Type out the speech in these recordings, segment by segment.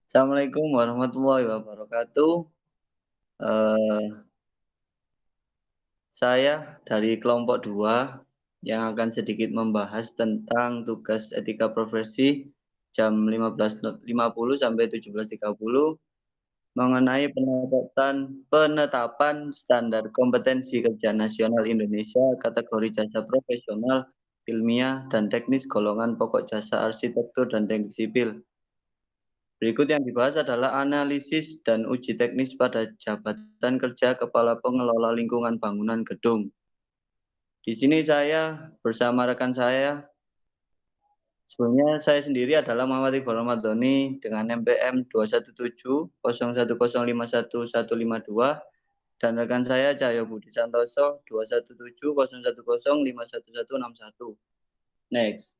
Assalamualaikum warahmatullahi wabarakatuh. Eee, saya dari kelompok 2 yang akan sedikit membahas tentang tugas etika profesi jam 15.50 sampai 17.30 mengenai penetapan standar kompetensi kerja nasional Indonesia kategori jasa profesional, ilmiah, dan teknis golongan pokok jasa arsitektur dan teknik sipil. Berikut yang dibahas adalah analisis dan uji teknis pada jabatan kerja kepala pengelola lingkungan bangunan gedung. Di sini saya bersama rekan saya, sebelumnya saya sendiri adalah Muhammad Iqbal Ramadhani dengan NPM 217 dan rekan saya Cahyo Budi Santoso 217 Next.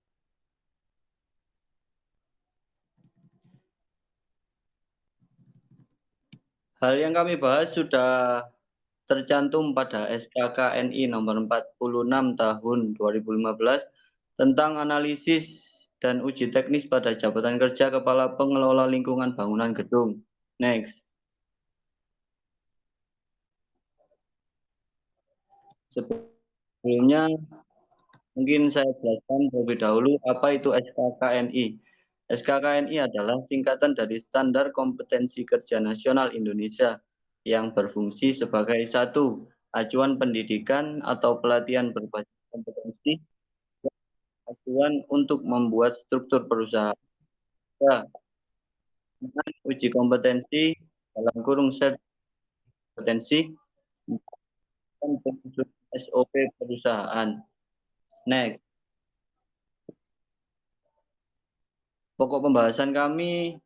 Hal yang kami bahas sudah tercantum pada SKKNI nomor 46 tahun 2015 tentang analisis dan uji teknis pada jabatan kerja kepala pengelola lingkungan bangunan gedung. Next. Sebelumnya mungkin saya jelaskan terlebih dahulu apa itu SKKNI. SKKNI adalah singkatan dari Standar Kompetensi Kerja Nasional Indonesia yang berfungsi sebagai satu acuan pendidikan atau pelatihan berbasis kompetensi, acuan untuk membuat struktur perusahaan. Ya, uji kompetensi dalam kurung kompetensi dan penyusunan SOP perusahaan. Next. Pokok pembahasan kami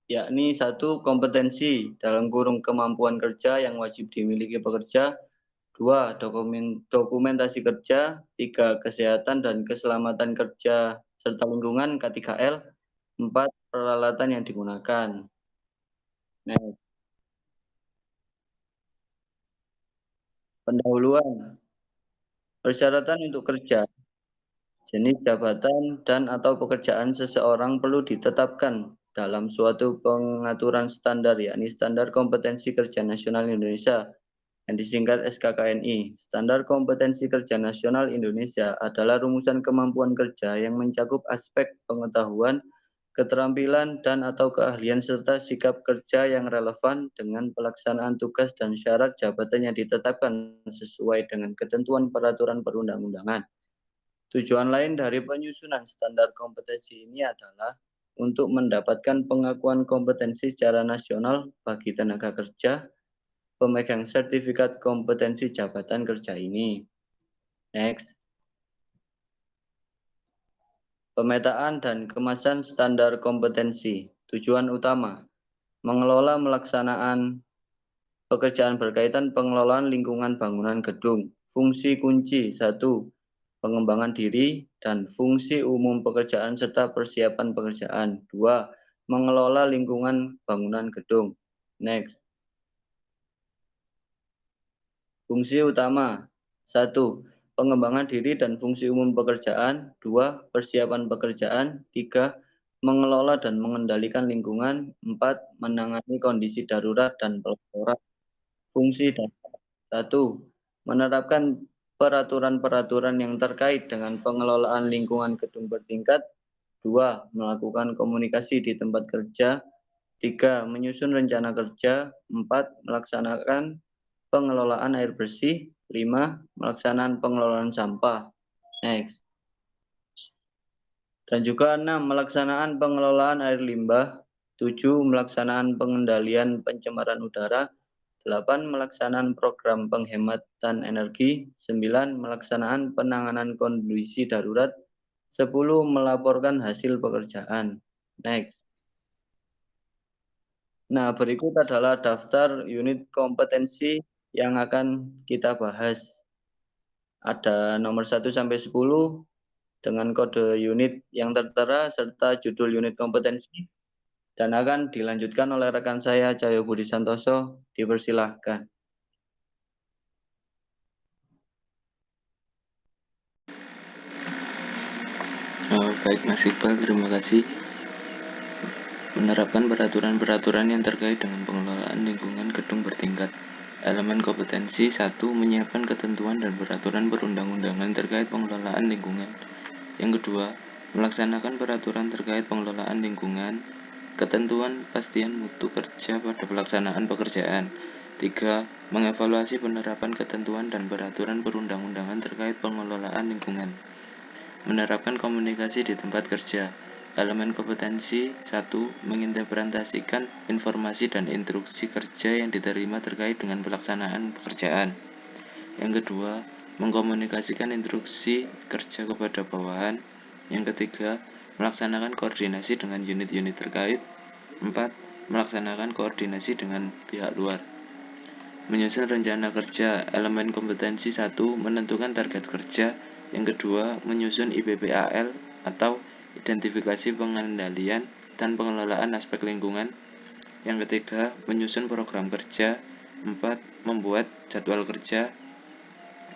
yakni satu kompetensi dalam kurung kemampuan kerja yang wajib dimiliki pekerja, dua dokumentasi kerja, tiga kesehatan dan keselamatan kerja serta lingkungan K3L, empat peralatan yang digunakan. Next. Pendahuluan. Persyaratan untuk kerja, jenis jabatan dan/atau pekerjaan seseorang perlu ditetapkan dalam suatu pengaturan standar, yakni Standar Kompetensi Kerja Nasional Indonesia yang disingkat SKKNI. Standar Kompetensi Kerja Nasional Indonesia adalah rumusan kemampuan kerja yang mencakup aspek pengetahuan, keterampilan dan/atau keahlian serta sikap kerja yang relevan dengan pelaksanaan tugas dan syarat jabatan yang ditetapkan sesuai dengan ketentuan peraturan perundang-undangan. Tujuan lain dari penyusunan standar kompetensi ini adalah untuk mendapatkan pengakuan kompetensi secara nasional bagi tenaga kerja pemegang sertifikat kompetensi jabatan kerja ini. Next. Pemetaan dan kemasan standar kompetensi. Tujuan utama, mengelola melaksanaan pekerjaan berkaitan pengelolaan lingkungan bangunan gedung. Fungsi kunci 1. Pengembangan diri dan fungsi umum pekerjaan serta persiapan pekerjaan. 2. Mengelola lingkungan bangunan gedung. Next. Fungsi utama 1. Pengembangan diri dan fungsi umum pekerjaan. 2. Persiapan pekerjaan. 3. Mengelola dan mengendalikan lingkungan. 4. Menangani kondisi darurat dan pelaporan. Fungsi dasar 1. Menerapkan peraturan-peraturan yang terkait dengan pengelolaan lingkungan gedung bertingkat. 2. Melakukan komunikasi di tempat kerja. 3. Menyusun rencana kerja. 4. Melaksanakan pengelolaan air bersih. 5. Melaksanaan pengelolaan sampah. Next. Dan juga 6. Melaksanaan pengelolaan air limbah. 7. Melaksanaan pengendalian pencemaran udara. 8. Melaksanaan program penghematan energi. 9. Melaksanaan penanganan kondisi darurat. 10. Melaporkan hasil pekerjaan. Next. Nah, berikut adalah daftar unit kompetensi yang akan kita bahas. Ada nomor 1 sampai 10 dengan kode unit yang tertera serta judul unit kompetensi dan akan dilanjutkan oleh rekan saya Cahyo Budi Santoso. Dipersilahkan. Baik Mas Iqbal, terima kasih. Menerapkan peraturan-peraturan yang terkait dengan pengelolaan lingkungan gedung bertingkat. Elemen kompetensi 1. Menyiapkan ketentuan dan peraturan perundang-undangan terkait pengelolaan lingkungan. Yang kedua, melaksanakan peraturan terkait pengelolaan lingkungan, ketentuan pastian mutu kerja pada pelaksanaan pekerjaan. 3. Mengevaluasi penerapan ketentuan dan peraturan perundang-undangan terkait pengelolaan lingkungan. Menerapkan komunikasi di tempat kerja. Elemen kompetensi 1. Menginterpretasikan informasi dan instruksi kerja yang diterima terkait dengan pelaksanaan pekerjaan. Yang kedua, mengkomunikasikan instruksi kerja kepada bawahan. Yang ketiga, melaksanakan koordinasi dengan unit-unit terkait. 4. Melaksanakan koordinasi dengan pihak luar. Menyusun rencana kerja. Elemen kompetensi 1. Menentukan target kerja. Yang kedua, menyusun IPPAL atau identifikasi pengendalian dan pengelolaan aspek lingkungan. Yang ketiga, menyusun program kerja. 4. Membuat jadwal kerja.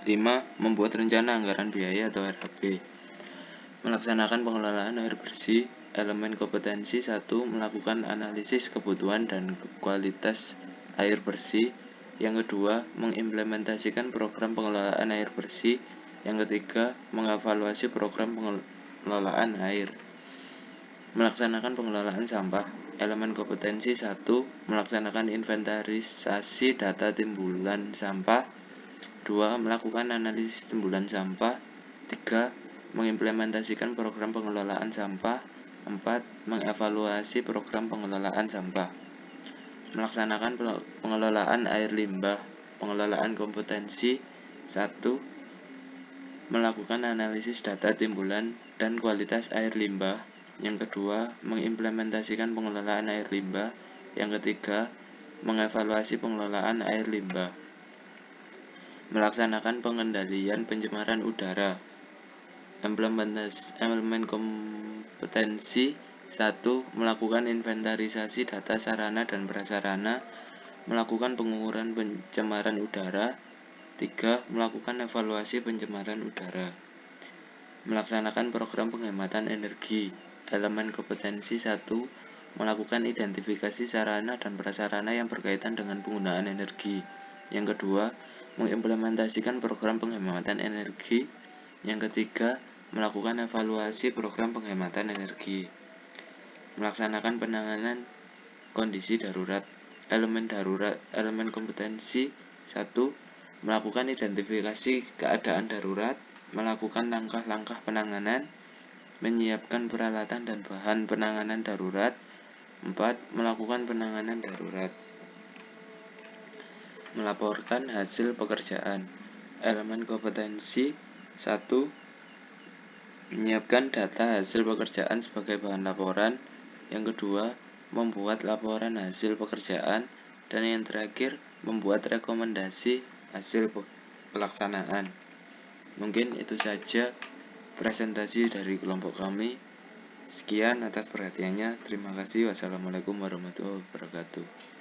5. Membuat rencana anggaran biaya atau RHB. Melaksanakan pengelolaan air bersih. Elemen kompetensi 1. Melakukan analisis kebutuhan dan kualitas air bersih. Yang kedua, mengimplementasikan program pengelolaan air bersih. Yang ketiga, mengevaluasi program pengelolaan air. Melaksanakan pengelolaan sampah. Elemen kompetensi 1. Melaksanakan inventarisasi data timbulan sampah. 2. Melakukan analisis timbulan sampah. 3. Mengimplementasikan program pengelolaan sampah. 4. Mengevaluasi program pengelolaan sampah. Melaksanakan pengelolaan air limbah. Pengelolaan kompetensi 1. Melakukan analisis data timbulan dan kualitas air limbah. Yang kedua, mengimplementasikan pengelolaan air limbah. Yang ketiga, mengevaluasi pengelolaan air limbah. Melaksanakan pengendalian pencemaran udara. Elemen kompetensi 1. Melakukan inventarisasi data sarana dan prasarana. Melakukan pengukuran pencemaran udara. 3. Melakukan evaluasi pencemaran udara. Melaksanakan program penghematan energi. Elemen kompetensi 1. Melakukan identifikasi sarana dan prasarana yang berkaitan dengan penggunaan energi. Yang kedua, mengimplementasikan program penghematan energi. Yang ketiga, melakukan evaluasi program penghematan energi. Melaksanakan penanganan kondisi darurat. Elemen kompetensi 1. Melakukan identifikasi keadaan darurat, melakukan langkah-langkah penanganan, menyiapkan peralatan dan bahan penanganan darurat. 4. Melakukan penanganan darurat. Melaporkan hasil pekerjaan. Elemen kompetensi 1. Menyiapkan data hasil pekerjaan sebagai bahan laporan. Yang kedua, membuat laporan hasil pekerjaan. Dan yang terakhir, membuat rekomendasi hasil pelaksanaan. Mungkin itu saja presentasi dari kelompok kami. Sekian atas perhatiannya. Terima kasih. Wassalamualaikum warahmatullahi wabarakatuh.